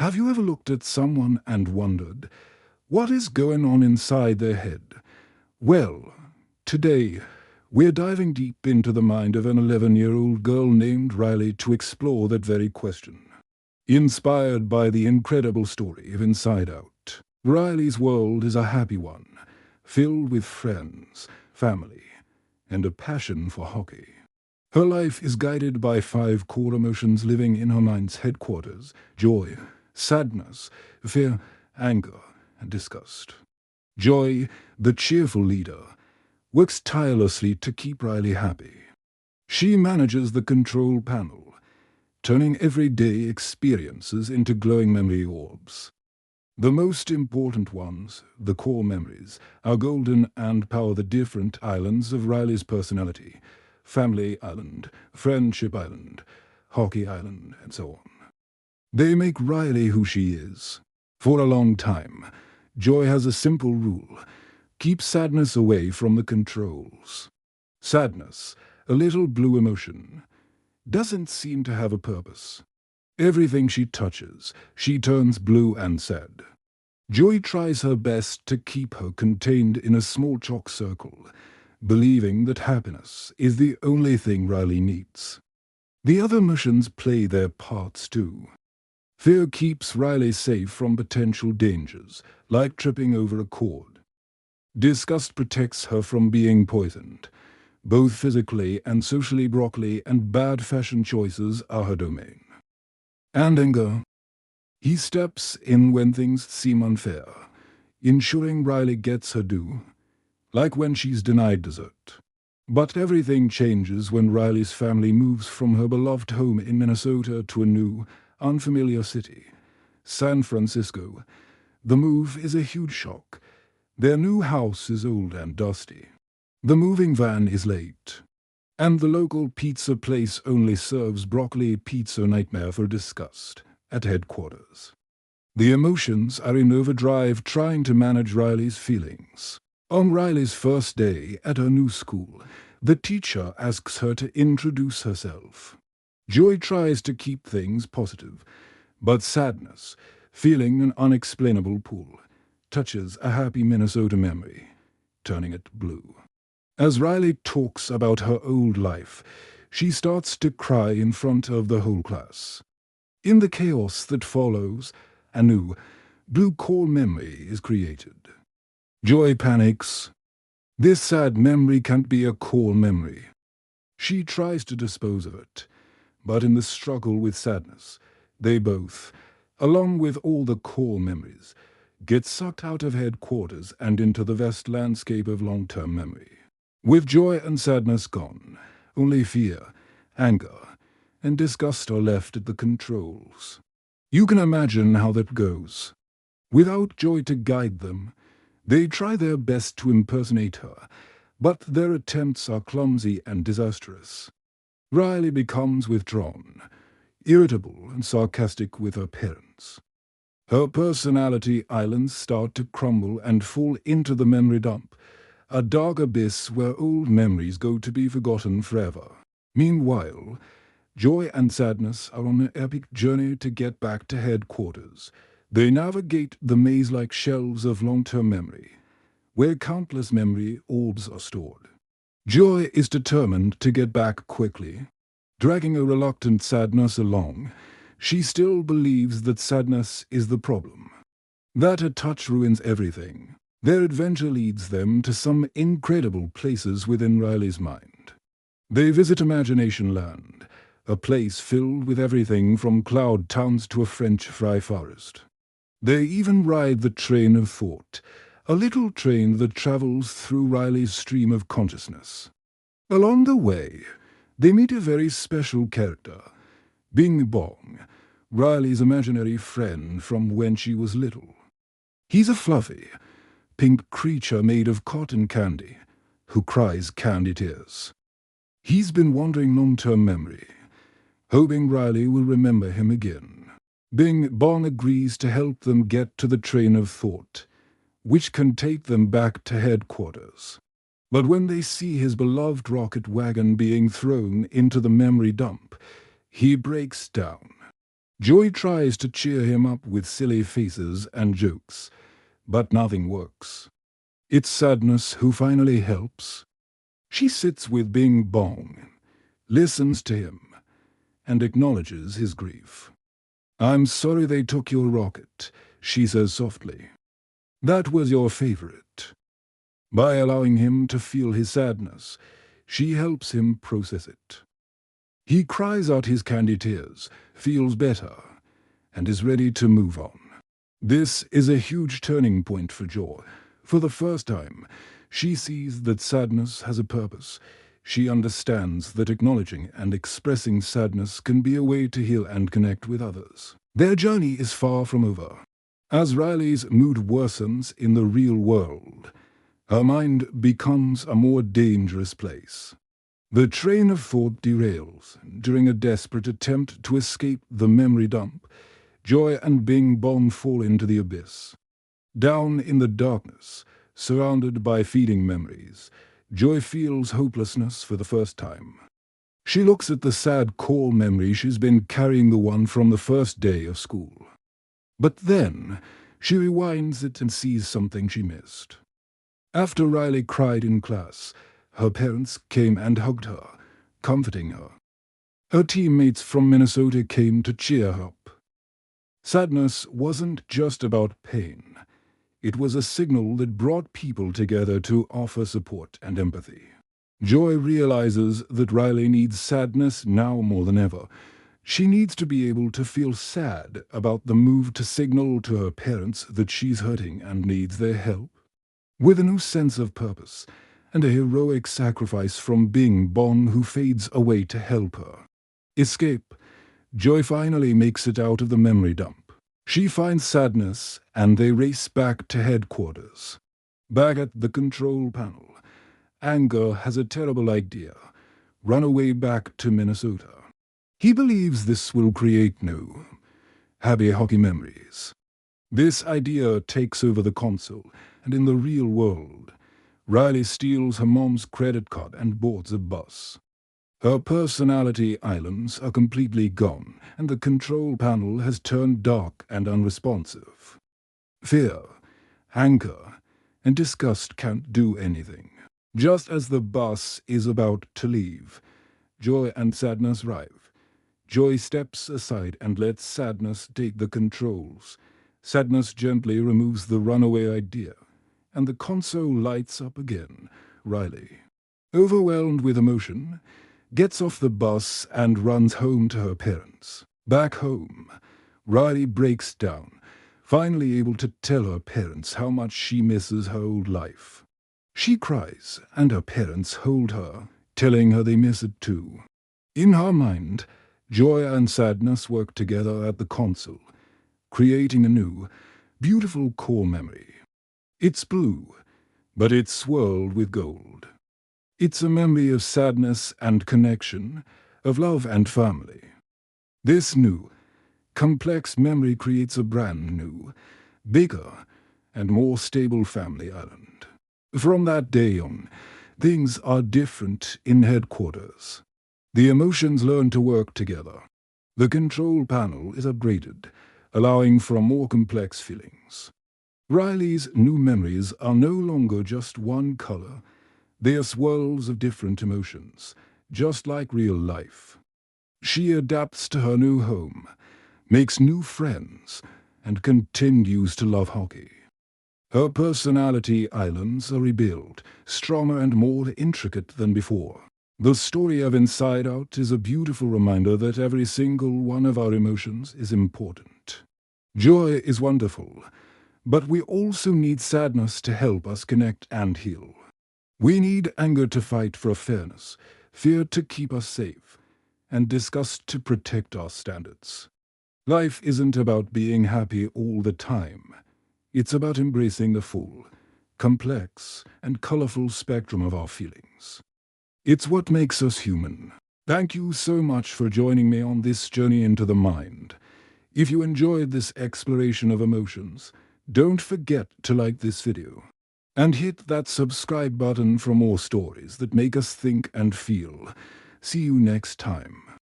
Have you ever looked at someone and wondered, what is going on inside their head? Well, today, we're diving deep into the mind of an 11-year-old girl named Riley to explore that very question. Inspired by the incredible story of Inside Out, Riley's world is a happy one, filled with friends, family, and a passion for hockey. Her life is guided by 5 core emotions living in her mind's headquarters: joy, sadness, fear, anger, and disgust. Joy, the cheerful leader, works tirelessly to keep Riley happy. She manages the control panel, turning everyday experiences into glowing memory orbs. The most important ones, the core memories, are golden and power the different islands of Riley's personality: Family Island, Friendship Island, Hockey Island, and so on. They make Riley who she is. For a long time, Joy has a simple rule: keep sadness away from the controls. Sadness, a little blue emotion, doesn't seem to have a purpose. Everything she touches, she turns blue and sad. Joy tries her best to keep her contained in a small chalk circle, believing that happiness is the only thing Riley needs. The other emotions play their parts too. Fear keeps Riley safe from potential dangers, like tripping over a cord. Disgust protects her from being poisoned. Both physically and socially, broccoli and bad fashion choices are her domain. And anger. He steps in when things seem unfair, ensuring Riley gets her due, like when she's denied dessert. But everything changes when Riley's family moves from her beloved home in Minnesota to a new, unfamiliar city, San Francisco. The move is a huge shock. Their new house is old and dusty. The moving van is late, and the local pizza place only serves broccoli pizza, nightmare for disgust, at headquarters. The emotions are in overdrive, trying to manage Riley's feelings. On Riley's first day at her new school, the teacher asks her to introduce herself. Joy tries to keep things positive, but sadness, feeling an unexplainable pull, touches a happy Minnesota memory, turning it blue. As Riley talks about her old life, she starts to cry in front of the whole class. In the chaos that follows, a new, blue core memory is created. Joy panics. This sad memory can't be a core memory. She tries to dispose of it, but in the struggle with sadness, they both, along with all the core memories, get sucked out of headquarters and into the vast landscape of long-term memory. With joy and sadness gone, only fear, anger, and disgust are left at the controls. You can imagine how that goes. Without Joy to guide them, they try their best to impersonate her, but their attempts are clumsy and disastrous. Riley becomes withdrawn, irritable and sarcastic with her parents. Her personality islands start to crumble and fall into the memory dump, a dark abyss where old memories go to be forgotten forever. Meanwhile, Joy and sadness are on an epic journey to get back to headquarters. They navigate the maze-like shelves of long-term memory, where countless memory orbs are stored. Joy is determined to get back quickly. Dragging a reluctant sadness along, she still believes that sadness is the problem, that a touch ruins everything. Their adventure leads them to some incredible places within Riley's mind. They visit Imagination Land, a place filled with everything from cloud towns to a French fry forest. They even ride the train of thought, a little train that travels through Riley's stream of consciousness. Along the way, they meet a very special character, Bing Bong, Riley's imaginary friend from when she was little. He's a fluffy, pink creature made of cotton candy, who cries candy tears. He's been wandering long-term memory, hoping Riley will remember him again. Bing Bong agrees to help them get to the train of thought, which can take them back to headquarters. But when they see his beloved rocket wagon being thrown into the memory dump, he breaks down. Joy tries to cheer him up with silly faces and jokes, but nothing works. It's Sadness who finally helps. She sits with Bing Bong, listens to him, and acknowledges his grief. "I'm sorry they took your rocket," she says softly. "That was your favorite." By allowing him to feel his sadness, she helps him process it. He cries out his candy tears, feels better, and is ready to move on. This is a huge turning point for Joy. For the first time, she sees that sadness has a purpose. She understands that acknowledging and expressing sadness can be a way to heal and connect with others. Their journey is far from over. As Riley's mood worsens in the real world, her mind becomes a more dangerous place. The train of thought derails. During a desperate attempt to escape the memory dump, Joy and Bing Bong fall into the abyss. Down in the darkness, surrounded by fleeting memories, Joy feels hopelessness for the first time. She looks at the sad core memory she's been carrying, the one from the first day of school. But then, she rewinds it and sees something she missed. After Riley cried in class, her parents came and hugged her, comforting her. Her teammates from Minnesota came to cheer her up. Sadness wasn't just about pain. It was a signal that brought people together to offer support and empathy. Joy realizes that Riley needs sadness now more than ever. She needs to be able to feel sad about the move, to signal to her parents that she's hurting and needs their help. With a new sense of purpose, and a heroic sacrifice from Bing Bong, who fades away to help her escape, Joy finally makes it out of the memory dump. She finds Sadness, and they race back to headquarters. Back at the control panel, Anger has a terrible idea: run away back to Minnesota. He believes this will create new, happy hockey memories. This idea takes over the console, and in the real world, Riley steals her mom's credit card and boards a bus. Her personality islands are completely gone, and the control panel has turned dark and unresponsive. Fear, anger, and disgust can't do anything. Just as the bus is about to leave, Joy and Sadness arrive. Joy steps aside and lets Sadness take the controls. Sadness gently removes the runaway idea, and the console lights up again. Riley, overwhelmed with emotion, gets off the bus and runs home to her parents. Back home, Riley breaks down, finally able to tell her parents how much she misses her old life. She cries, and her parents hold her, telling her they miss it too. In her mind, Joy and Sadness work together at the console, creating a new, beautiful core memory. It's blue, but it's swirled with gold. It's a memory of sadness and connection, of love and family. This new, complex memory creates a brand new, bigger, and more stable family island. From that day on, things are different in headquarters. The emotions learn to work together. The control panel is upgraded, allowing for more complex feelings. Riley's new memories are no longer just one color. They are swirls of different emotions, just like real life. She adapts to her new home, makes new friends, and continues to love hockey. Her personality islands are rebuilt, stronger and more intricate than before. The story of Inside Out is a beautiful reminder that every single one of our emotions is important. Joy is wonderful, but we also need sadness to help us connect and heal. We need anger to fight for fairness, fear to keep us safe, and disgust to protect our standards. Life isn't about being happy all the time. It's about embracing the full, complex, and colorful spectrum of our feelings. It's what makes us human. Thank you so much for joining me on this journey into the mind. If you enjoyed this exploration of emotions, don't forget to like this video and hit that subscribe button for more stories that make us think and feel. See you next time.